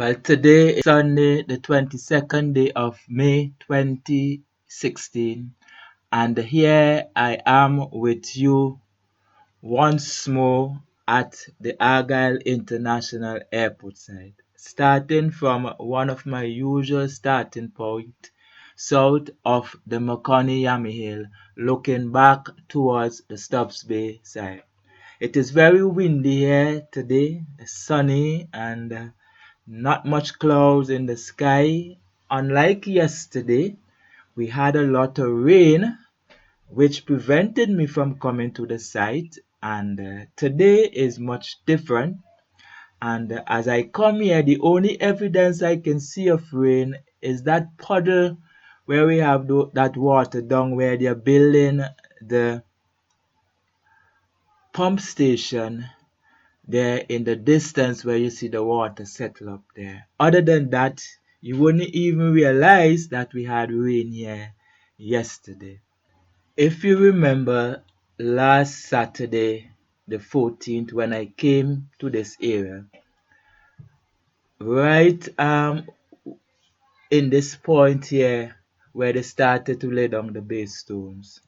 Well, today is Sunday, the 22nd day of May 2016, and here I am with you once more at the Argyle International Airport site, starting from one of my usual starting point south of the Makoni Hill, looking back towards the Stubbs Bay side. It is very windy here today, sunny, and not much clouds in the sky. Unlike yesterday, we had a lot of rain, which prevented me from coming to the site. And today is much different. And as I come here, the only evidence I can see of rain is that puddle where we have that water down where they're building the pump station there in the distance where you see the water settle up there. Other than that, you wouldn't even realize that we had rain here yesterday. If you remember last Saturday, the 14th, when I came to this area, right in this point here where they started to lay down the base stones,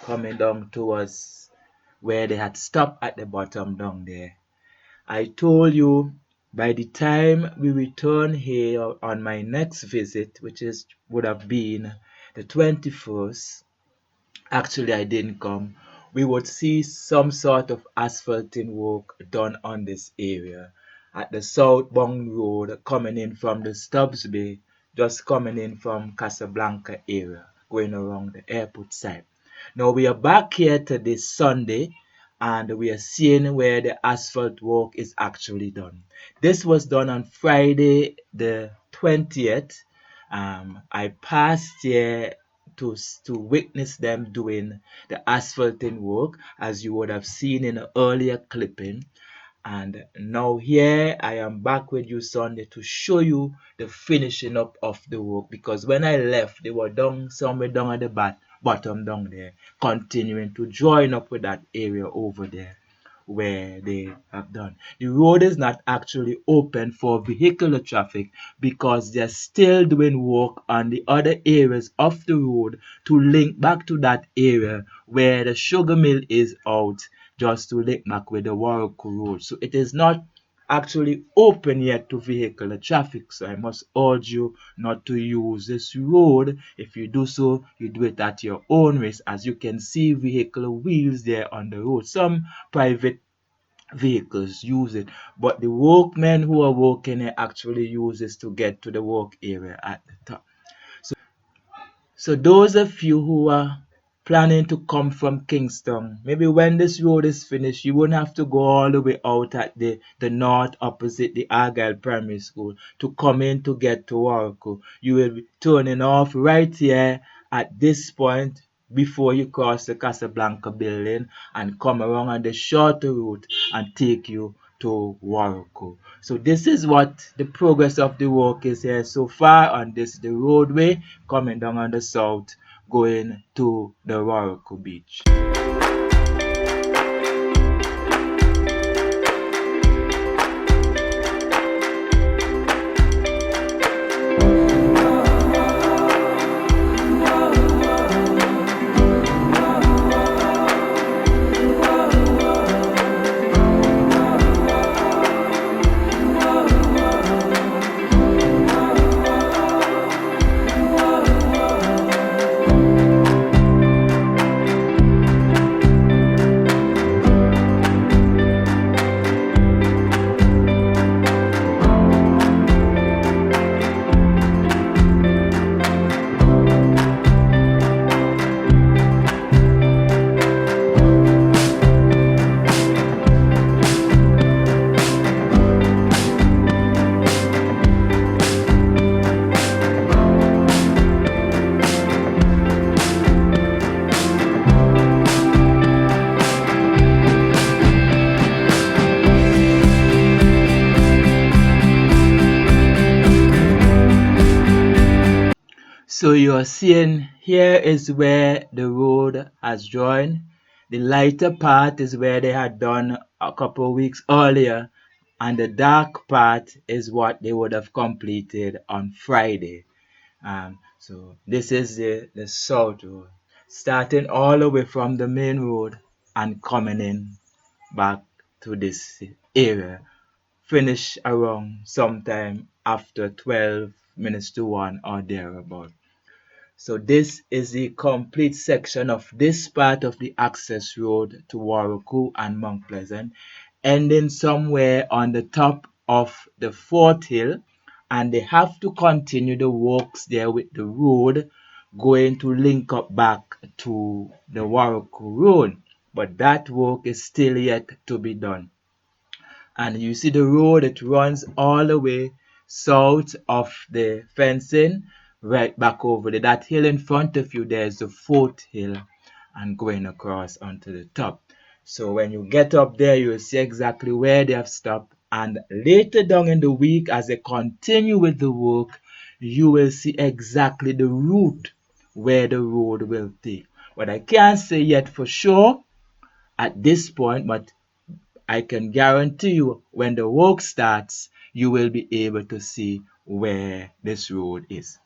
coming down towards where they had stopped at the bottom down there. I told you by the time we return here on my next visit, which would have been the 21st, actually I didn't come, we would see some sort of asphalting work done on this area at the southbound road coming in from the Stubbs Bay, just coming in from Casablanca area, going around the airport side. Now we are back here to this Sunday and we are seeing where the asphalt work is actually done. This was done on Friday the 20th. I passed here to witness them doing the asphalting work, as you would have seen in an earlier clipping. And now here I am back with you Sunday to show you the finishing up of the work, because when I left they were down somewhere down at the bottom down there, continuing to join up with that area over there where they have done. The road is not actually open for vehicular traffic because they're still doing work on the other areas of the road to link back to that area where the sugar mill is out, just to link back with the Warwick Road. So it is not actually open yet to vehicular traffic. So I must urge you not to use this road. If you do so, you do it at your own risk. As you can see, vehicular wheels there on the road. Some private vehicles use it, but the workmen who are working here actually use this to get to the work area at the top. So those of you who are planning to come from Kingston, maybe when this road is finished, you won't have to go all the way out at the north opposite the Argyle Primary School to come in to get to Warwick. You will be turning off right here at this point before you cross the Casablanca building and come around on the shorter route and take you to Warwick. So this is what the progress of the work is here so far on the roadway coming down on the south going to the Warwick Beach. So you are seeing here is where the road has joined. The lighter part is where they had done a couple of weeks earlier and the dark part is what they would have completed on Friday. So this is the south road, starting all the way from the main road and coming in back to this area. Finish around sometime after 12 minutes to 1 or thereabout. So this is the complete section of this part of the access road to Warraku and Mount Pleasant, ending somewhere on the top of the fourth hill, and they have to continue the works there with the road going to link up back to the Warraku road. But that work is still yet to be done. And you see the road, it runs all the way south of the fencing right back over there. That hill in front of you, there's the fourth hill, and going across onto the top. So when you get up there, you'll see exactly where they have stopped, and later down in the week, as they continue with the work, you will see exactly the route where the road will take. But I can't say yet for sure at this point, but I can guarantee you when the work starts, you will be able to see where this road is.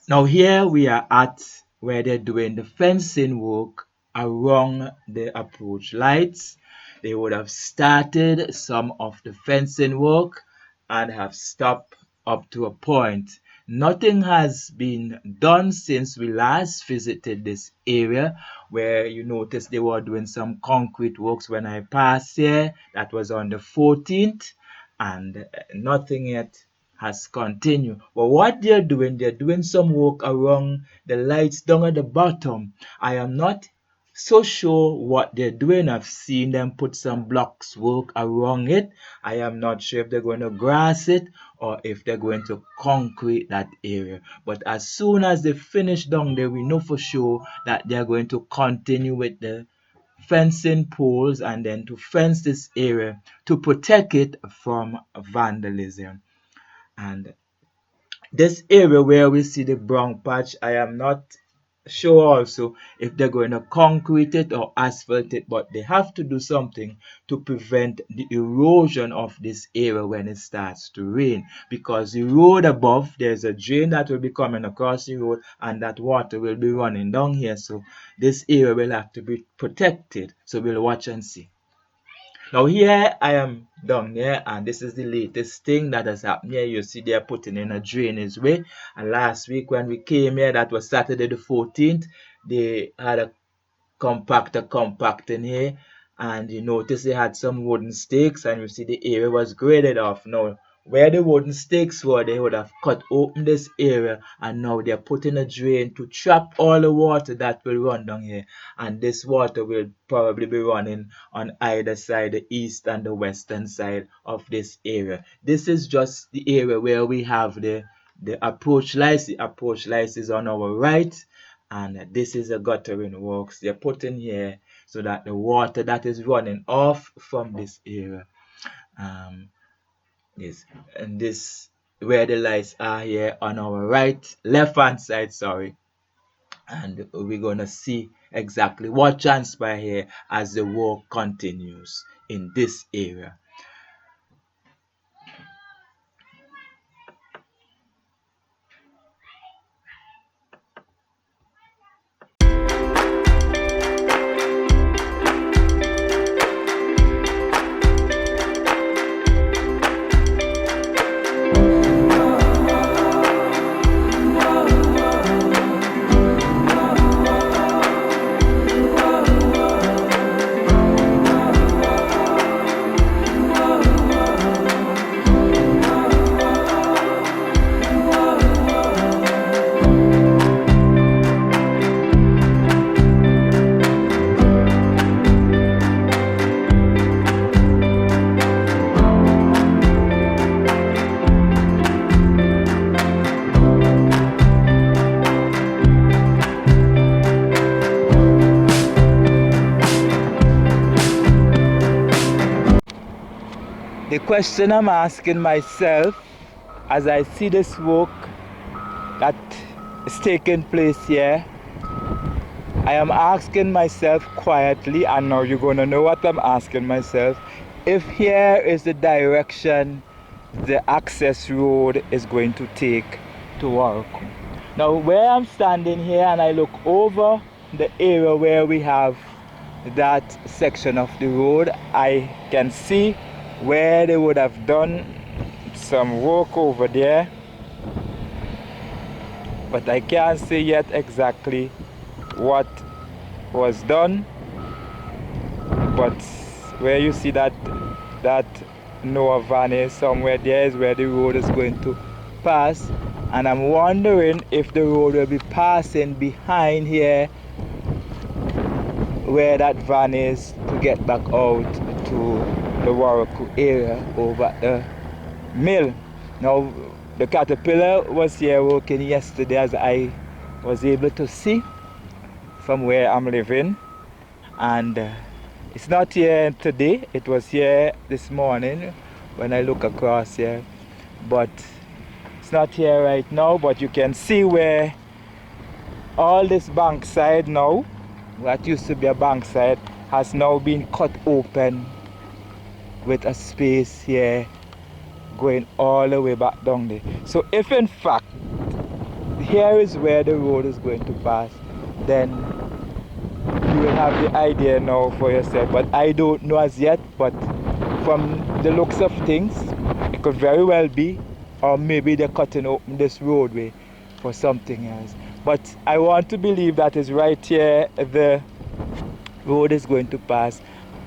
Now here we are at where they're doing the fencing work around the approach lights. They would have started some of the fencing work and have stopped up to a point. Nothing has been done since we last visited this area, where you notice they were doing some concrete works when I passed here. That was on the 14th, and nothing yet has continued. But what they're doing some work around the lights down at the bottom. I am not so sure what they're doing. I've seen them put some blocks work around it. I am not sure if they're going to grass it or if they're going to concrete that area. But as soon as they finish down there, we know for sure that they're going to continue with the fencing poles and then to fence this area to protect it from vandalism. And this area where we see the brown patch, I am not sure also if they're going to concrete it or asphalt it, but they have to do something to prevent the erosion of this area when it starts to rain, because the road above, there's a drain that will be coming across the road and that water will be running down here. So this area will have to be protected. So we'll watch and see. Now here I am down here, and this is the latest thing that has happened here. You see they're putting in a drainage way, and last week when we came here, that was Saturday the 14th, they had a compactor compacting here, and you notice they had some wooden stakes, and you see the area was graded off. Now where the wooden stakes were, they would have cut open this area, and now they're putting a drain to trap all the water that will run down here, and this water will probably be running on either side, the east and the western side of this area. This is just the area where we have the approach lights. The approach lights is on our right, and this is a guttering works they're putting here so that the water that is running off from this area, yes, and this where the lights are here on our left hand side, sorry, and we're gonna see exactly what transpires here as the work continues in this area. The question I'm asking myself as I see this work that is taking place here, I am asking myself quietly, and now you're going to know what I'm asking myself. if here is the direction the access road is going to take to Warku. Now where I'm standing here and I look over the area where we have that section of the road, I can see where they would have done some work over there, but I can't see yet exactly what was done. But where you see that Noah van is somewhere, there is where the road is going to pass, and I'm wondering if the road will be passing behind here where that van is to get back out to the Warku area over at the mill. Now the caterpillar was here working yesterday, as I was able to see from where I'm living, and it's not here today. It was here this morning when I look across here, but it's not here right now. But you can see where all this bank side now, what used to be a bank side, has now been cut open with a space here going all the way back down there. So if in fact here is where the road is going to pass, then you will have the idea now for yourself. But I don't know as yet, but from the looks of things, it could very well be, or maybe they're cutting open this roadway for something else. But I want to believe that is right here the road is going to pass,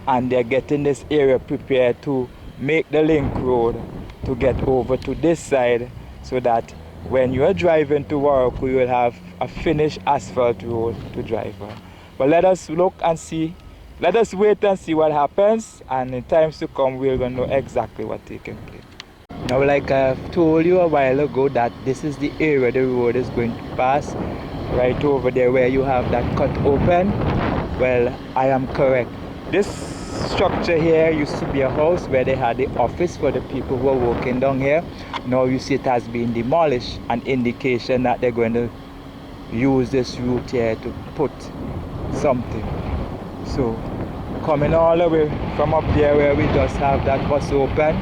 and they're getting this area prepared to make the link road to get over to this side, so that when you are driving to Warku, you will have a finished asphalt road to drive on. But let us look and see, let us wait and see what happens, and in times to come we're going to know exactly what's taking place. Now, like I've told you a while ago, that this is the area the road is going to pass, right over there where you have that cut open. Well, I am correct. This structure here used to be a house where they had the office for the people who were working down here. Now you see it has been demolished, an indication that they're going to use this route here to put something. So coming all the way from up there where we just have that bus open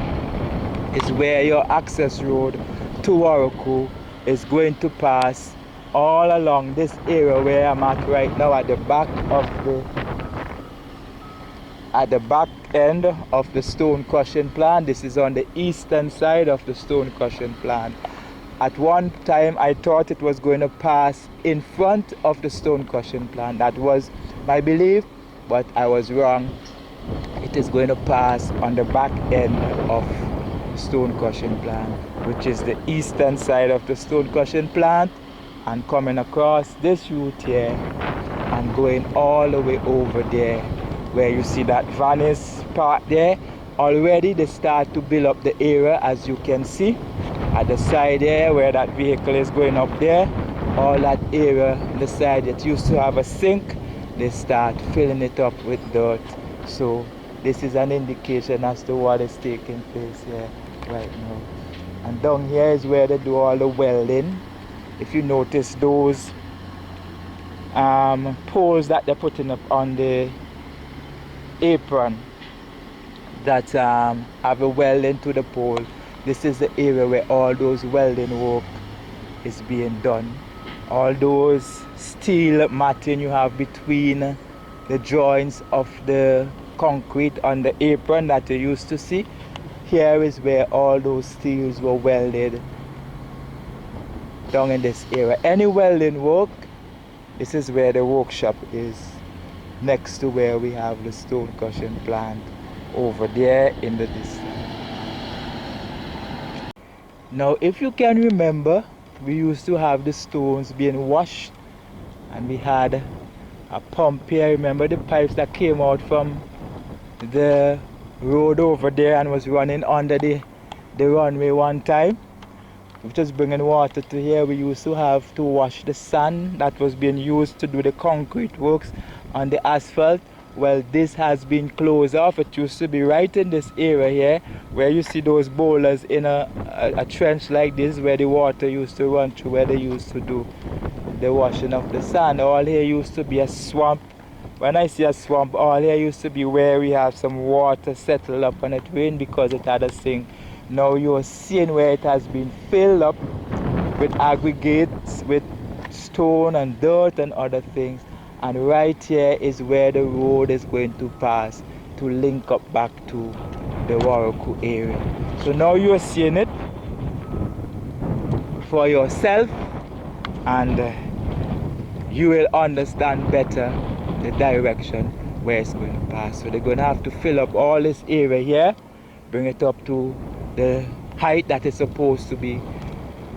is where your access road to Warku is going to pass, all along this area where I'm at right now, at the back end of the stone crushing plant. This is on the eastern side of the stone crushing plant. At one time I thought it was going to pass in front of the stone crushing plant. That was my belief, but I was wrong. It is going to pass on the back end of the stone crushing plant, which is the eastern side of the stone crushing plant, and coming across this route here and going all the way over there where you see that van is parked there. Already they start to build up the area, as you can see at the side there where that vehicle is going up there. All that area on the side that used to have a sink, they start filling it up with dirt. So this is an indication as to what is taking place here right now. And down here is where they do all the welding. If you notice those poles that they're putting up on the apron that have a welding to the pole, this is the area where all those welding work is being done. All those steel matting you have between the joints of the concrete on the apron that you used to see, here is where all those steels were welded down in this area. Any welding work, this is where the workshop is, next to where we have the stone crushing plant over there in the distance. Now if you can remember, we used to have the stones being washed, and we had a pump here. Remember the pipes that came out from the road over there and was running under the runway one time, which was bringing water to here. We used to have to wash the sand that was being used to do the concrete works on the asphalt. Well, this has been closed off. It used to be right in this area here where you see those boulders in a trench like this, where the water used to run through, where they used to do the washing of the sand. All here used to be a swamp when I see a swamp, all here used to be where we have some water settled up and it rained because it had a sink. Now you're seeing where it has been filled up with aggregates, with stone and dirt and other things. And right here is where the road is going to pass to link up back to the Warraku area. So now you're seeing it for yourself, and you will understand better the direction where it's going to pass. So they're going to have to fill up all this area here, bring it up to the height that is supposed to be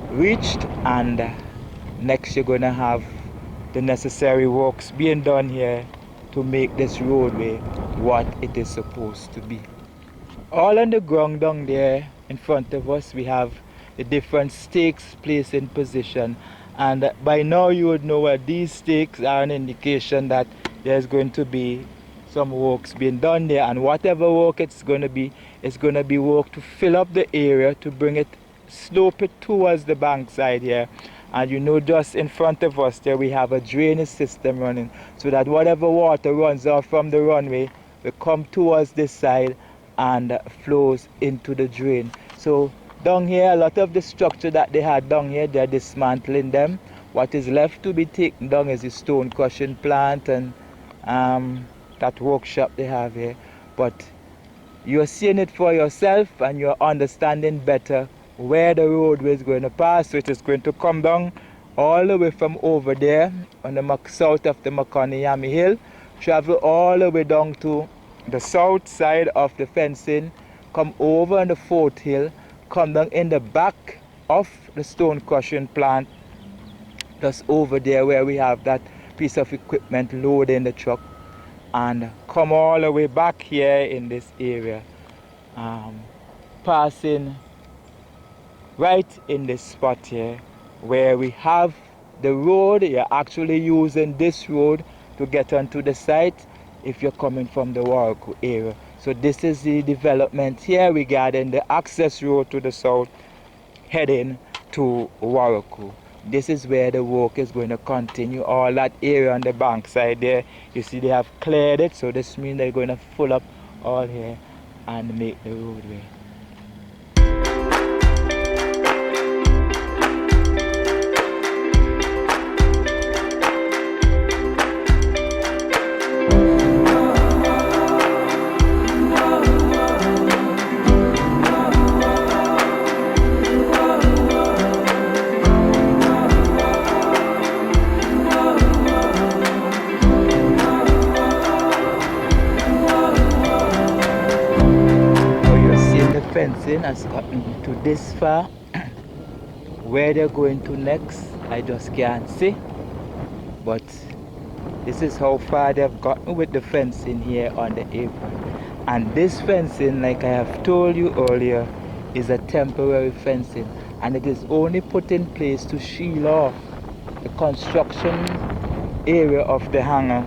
reached, and next you're going to have the necessary works being done here to make this roadway what it is supposed to be. All on the ground down there in front of us, we have the different stakes placed in position, and by now you would know that these stakes are an indication that there's going to be some works being done there, and whatever work it's going to be work to fill up the area, to bring it, slope it towards the bank side here. And you know, just in front of us there we have a drainage system running, so that whatever water runs off from the runway will come towards this side and flows into the drain. So down here, a lot of the structure that they had down here, they're dismantling them. What is left to be taken down is the stone crushing plant and that workshop they have here. But you're seeing it for yourself and you're understanding better where the roadway is going to pass. So it is going to come down all the way from over there on the south of the Makani Hill, travel all the way down to the south side of the fencing, come over on the fourth hill, come down in the back of the stone crushing plant, just over there where we have that piece of equipment loading the truck, and come all the way back here in this area, passing right in this spot here where we have the road. You're actually using this road to get onto the site if you're coming from the Warraku area. So this is the development here regarding the access road to the south heading to Warraku. This is where the work is going to continue. All that area on the bank side there, you see they have cleared it, so this means they're going to fill up all here and make the roadway. Fencing has gotten to this far. Where they're going to next, I just can't see, but this is how far they've gotten with the fencing here on the apron. And this fencing, like I have told you earlier, is a temporary fencing, and it is only put in place to shield off the construction area of the hangar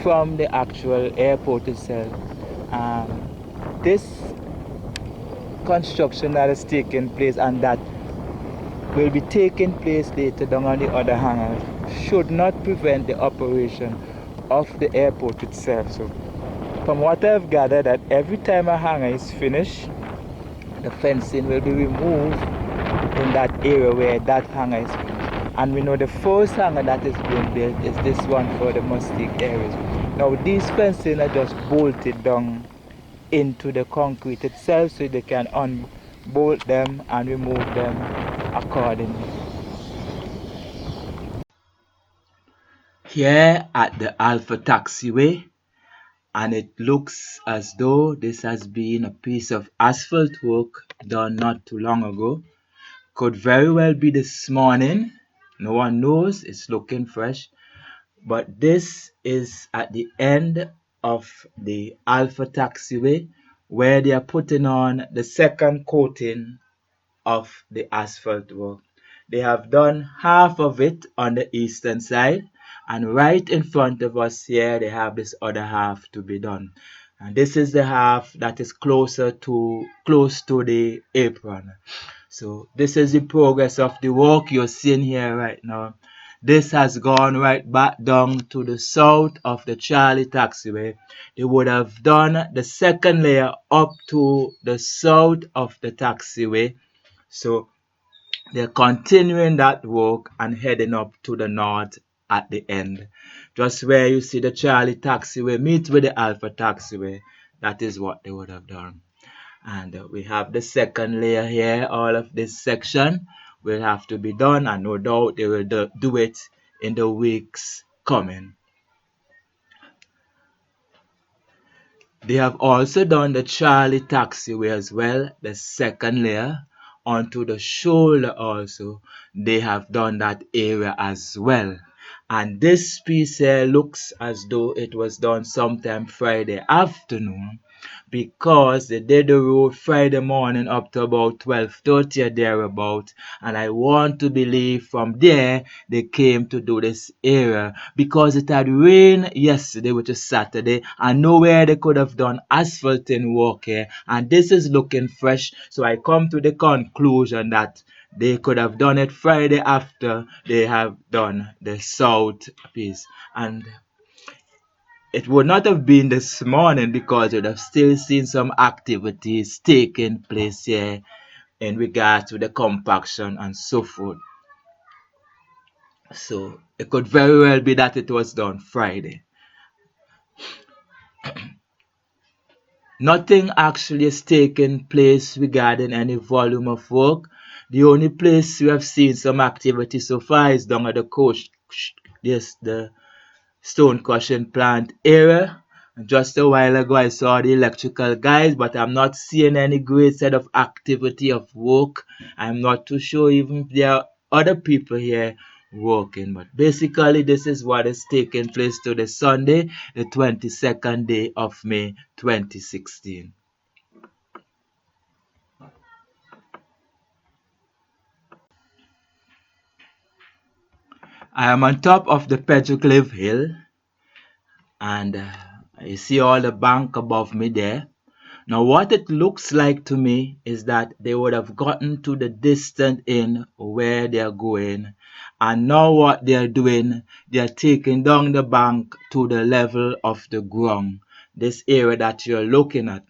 from the actual airport itself. This construction that is taking place and that will be taking place later down on the other hangar should not prevent the operation of the airport itself. So from what I've gathered, that every time a hangar is finished, the fencing will be removed in that area where that hangar is finished. And we know the first hangar that is being built is this one for the Mustique areas. Now these fencing are just bolted down into the concrete itself, so they can unbolt them and remove them accordingly. Here at the Alpha Taxiway, and it looks as though this has been a piece of asphalt work done not too long ago. Could very well be this morning, no one knows, it's looking fresh. But this is at the end of the Alpha Taxiway where they are putting on the second coating of the asphalt work. They have done half of it on the eastern side, and right in front of us here they have this other half to be done. And this is the half that is close to the apron. So this is the progress of the work you're seeing here right now. this has gone right back down to the south of the Charlie taxiway. They would have done the second layer up to the south of the taxiway. So they're continuing that work and heading up to the north at the end. Just where you see the Charlie taxiway meet with the Alpha taxiway, that is what they would have done. And we have the second layer here. All of this section will have to be done, and no doubt they will do it in the weeks coming. They have also done the Charlie taxiway as well, the second layer onto the shoulder also. They have done that area as well. And this piece here looks as though it was done sometime Friday afternoon, because they did the road Friday morning up to about 12:30 or thereabout, and I want to believe from there they came to do this area because it had rained yesterday, which is Saturday, and nowhere they could have done asphalting work here, and this is looking fresh. So I come to the conclusion that they could have done it Friday after they have done the south piece, and it would not have been this morning because you'd have still seen some activities taking place here in regards to the compaction and so forth. So it could very well be that it was done Friday. Nothing actually is taking place regarding any volume of work. The only place we have seen some activity so far is down at the coach, the stone crushing plant area. Just a while ago I saw the electrical guys, but I'm not seeing any great set of activity of work. I'm not too sure even if there are other people here working, but basically this is what is taking place to the Sunday, the 22nd day of May 2016. I am on top of the Petroglyph Hill, and you see all the bank above me there. Now what it looks like to me is that they would have gotten to the distant end where they're going, and now what they're doing, they're taking down the bank to the level of the ground, this area that you're looking at,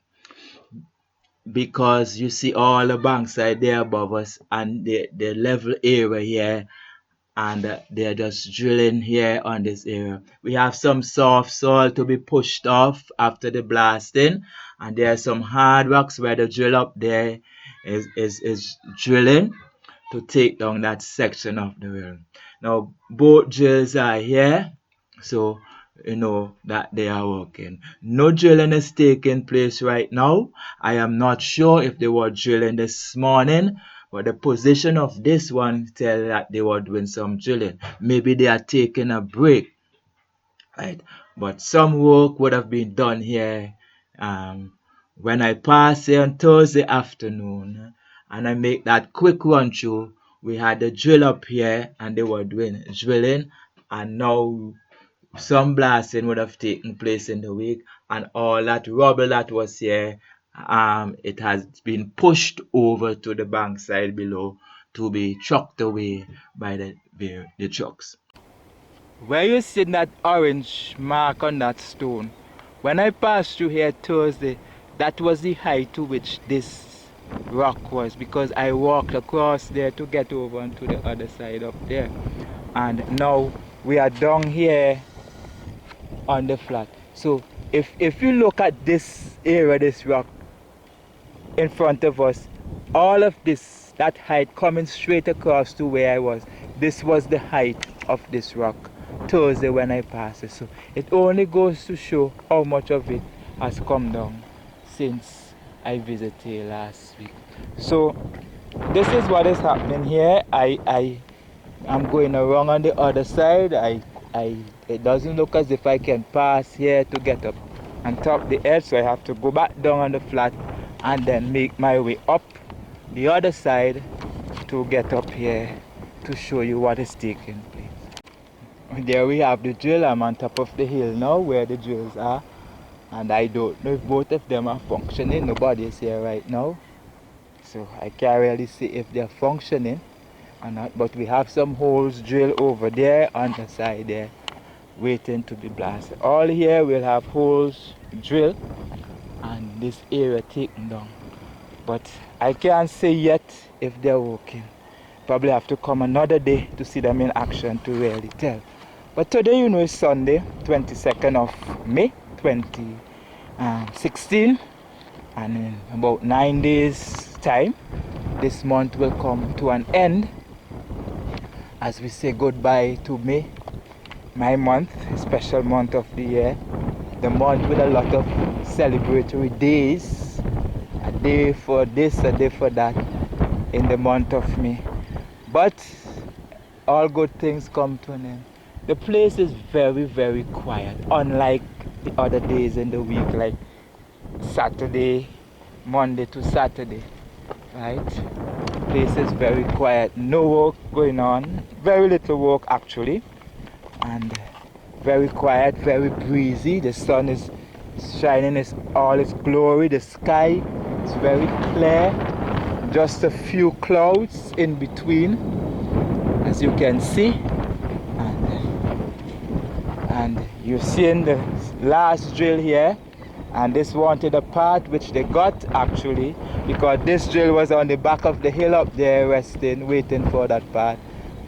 because you see all the banks right there above us and the level area here, and they're just drilling here on this area. We have some soft soil to be pushed off after the blasting, and there are some hard rocks where the drill up there is drilling to take down that section of the rail. Now both drills are here, so you know that they are working. No drilling is taking place right now. I am not sure if they were drilling this morning, but the position of this one tells that they were doing some drilling. Maybe they are taking a break, right? But some work would have been done here. When I pass here on Thursday afternoon and I make that quick run through, we had the drill up here and they were doing drilling, and now some blasting would have taken place in the week, and all that rubble that was here, it has been pushed over to the bankside below to be trucked away by the trucks. Where you see that orange mark on that stone, when I passed through here Thursday, that was the height to which this rock was, because I walked across there to get over onto the other side up there. And now we are down here on the flat. So if you look at this area, this rock in front of us, all of this, that height coming straight across to where I was, this was the height of this rock Thursday when I passed it. So it only goes to show how much of it has come down since I visited here last week. So this is what is happening here. I'm going around on the other side. It doesn't look as if I can pass here to get up on top the edge, so I have to go back down on the flat and then make my way up the other side to get up here to show you what is taking place. There we have the drill. I'm on top of the hill now where the drills are, and I don't know if both of them are functioning. Nobody is here right now, so I can't really see if they're functioning, or not, but we have some holes drilled over there on the side there waiting to be blasted. All here we'll have holes drilled and this area taken down, but I can't say yet if they're working. Probably have to come another day to see them in action to really tell. But today, you know, is Sunday, 22nd of May 2016, and in about 9 days time this month will come to an end as we say goodbye to May, my month, special month of the year, the month with a lot of celebratory days, a day for this, a day for that in the month of May. But all good things come to an end. The place is very, very quiet, unlike the other days in the week, like Saturday, Monday to Saturday, right? Place is very quiet, no work going on, very little work actually, and very quiet, very breezy. The sun is shining all its glory. The sky is very clear, just a few clouds in between, as you can see, and you're seeing the last drill here, and this wanted a part which they got actually, because this drill was on the back of the hill up there resting, waiting for that part.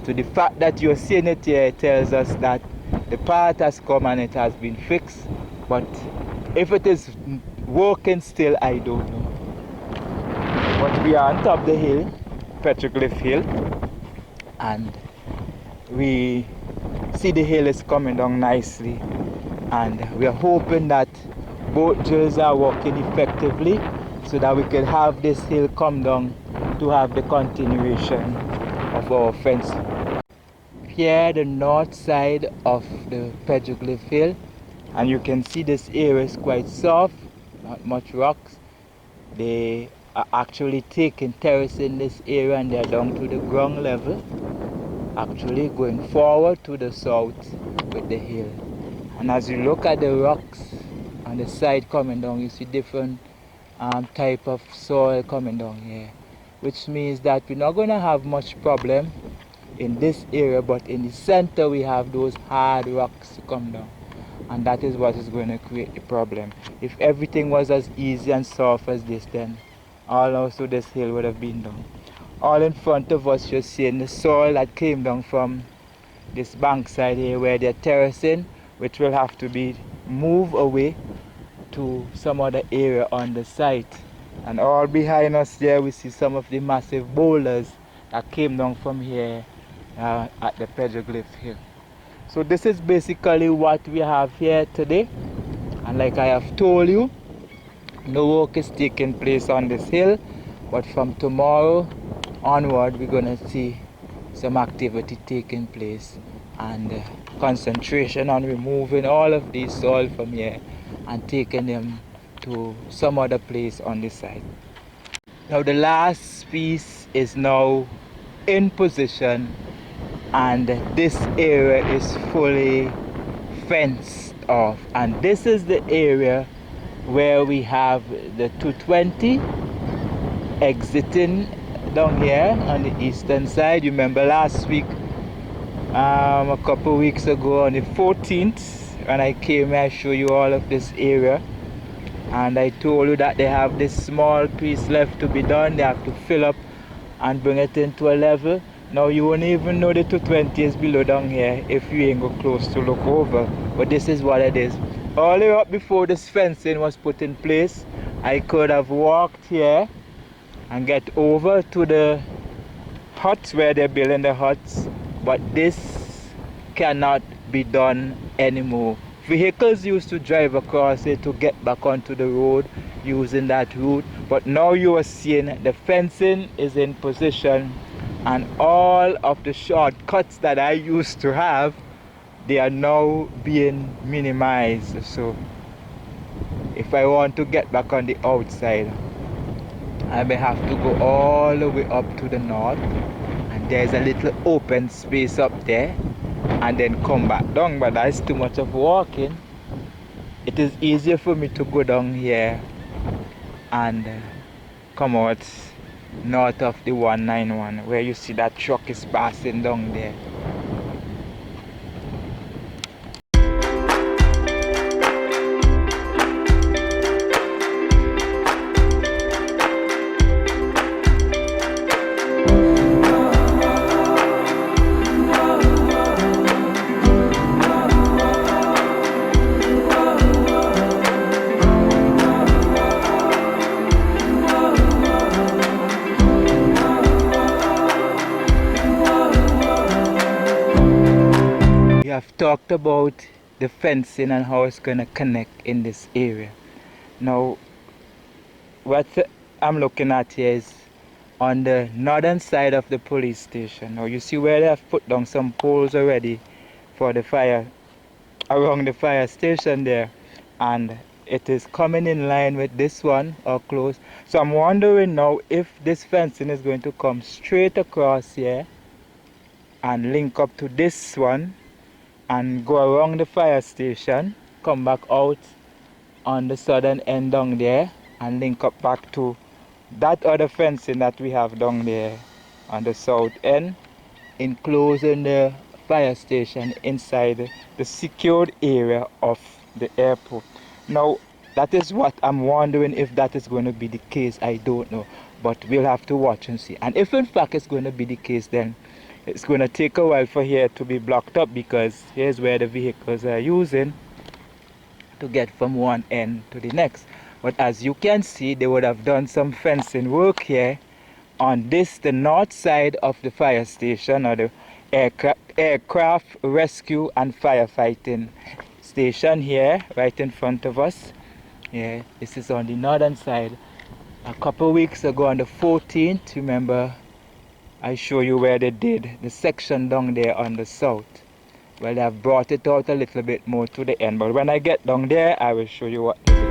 So the fact that you're seeing it here tells us that the part has come and it has been fixed, but if it is working still, I don't know. But we are on top of the hill, Petroglyph Hill, and we see the hill is coming down nicely, and we are hoping that both drills are working effectively so that we can have this hill come down to have the continuation of our fence. Here the north side of the Petroglyph Hill, and you can see this area is quite soft, not much rocks. They are actually taking terrace in this area and they are down to the ground level, actually going forward to the south with the hill. And as you look at the rocks on the side coming down, you see different type of soil coming down here, which means that we're not going to have much problem in this area, but in the center we have those hard rocks to come down, and that is what is going to create the problem. If everything was as easy and soft as this, then all also this hill would have been done. All in front of us you're seeing the soil that came down from this bank side here where they're terracing, which will have to be moved away to some other area on the site. And all behind us there we see some of the massive boulders that came down from here at the Petroglyph Hill. So this is basically what we have here today, and like I have told you, no work is taking place on this hill, but from tomorrow onward we're going to see some activity taking place and concentration on removing all of these soil from here and taking them to some other place on this side. Now the last piece is now in position, and this area is fully fenced off, and this is the area where we have the 220 exiting down here on the eastern side. You remember last week, a couple weeks ago on the 14th, when I came here, I showed you all of this area, and I told you that they have this small piece left to be done. They have to fill up and bring it into a level. Now you won't even know the 220 is below down here if you ain't go close to look over, but this is what it is. All the way up before this fencing was put in place, I could have walked here and get over to the huts where they're building the huts, but this cannot be done anymore. Vehicles used to drive across it to get back onto the road using that route, but now you are seeing the fencing is in position, and all of the shortcuts that I used to have, they are now being minimized. So if I want to get back on the outside, I may have to go all the way up to the north, and there's a little open space up there, and then come back down, but that's too much of walking. It is easier for me to go down here and come out north of the 191, where you see that truck is passing down there. We have talked about the fencing and how it's going to connect in this area. Now, what I'm looking at here is on the northern side of the police station. Now, you see where they have put down some poles already for the fire, around the fire station there, and it is coming in line with this one or close. So I'm wondering now if this fencing is going to come straight across here and link up to this one and go around the fire station, come back out on the southern end down there and link up back to that other fencing that we have down there on the south end, enclosing the fire station inside the secured area of the airport. Now, that is what I'm wondering if that is going to be the case. I don't know, but we'll have to watch and see. And if in fact it's going to be the case, then it's going to take a while for here to be blocked up, because here's where the vehicles are using to get from one end to the next. But as you can see, they would have done some fencing work here on this, the north side of the fire station, or the aircraft rescue and firefighting station here right in front of us. Yeah, this is on the northern side. A couple weeks ago on the 14th, remember I show you where they did the section down there on the south. Well, they have brought it out a little bit more to the end, but when I get down there, I will show you what they did.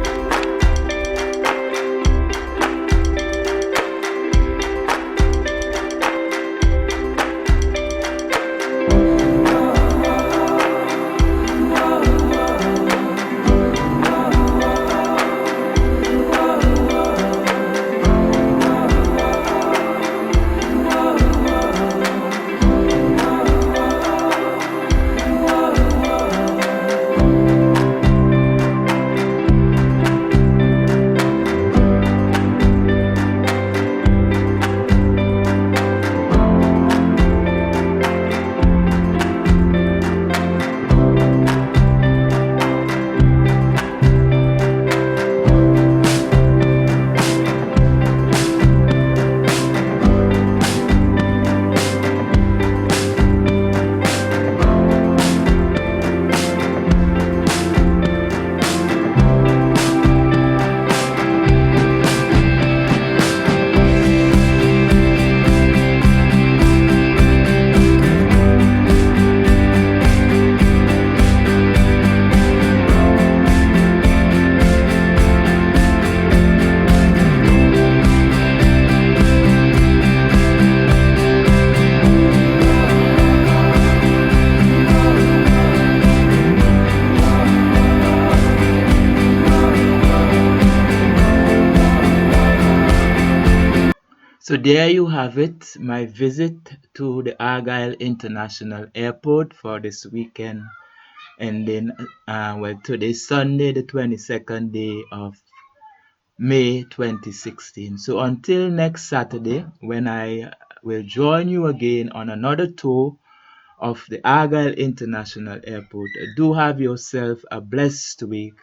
So there you have it, my visit to the Argyle International Airport for this weekend, ending well, today Sunday, the 22nd day of May 2016. So until next Saturday, when I will join you again on another tour of the Argyle International Airport, do have yourself a blessed week.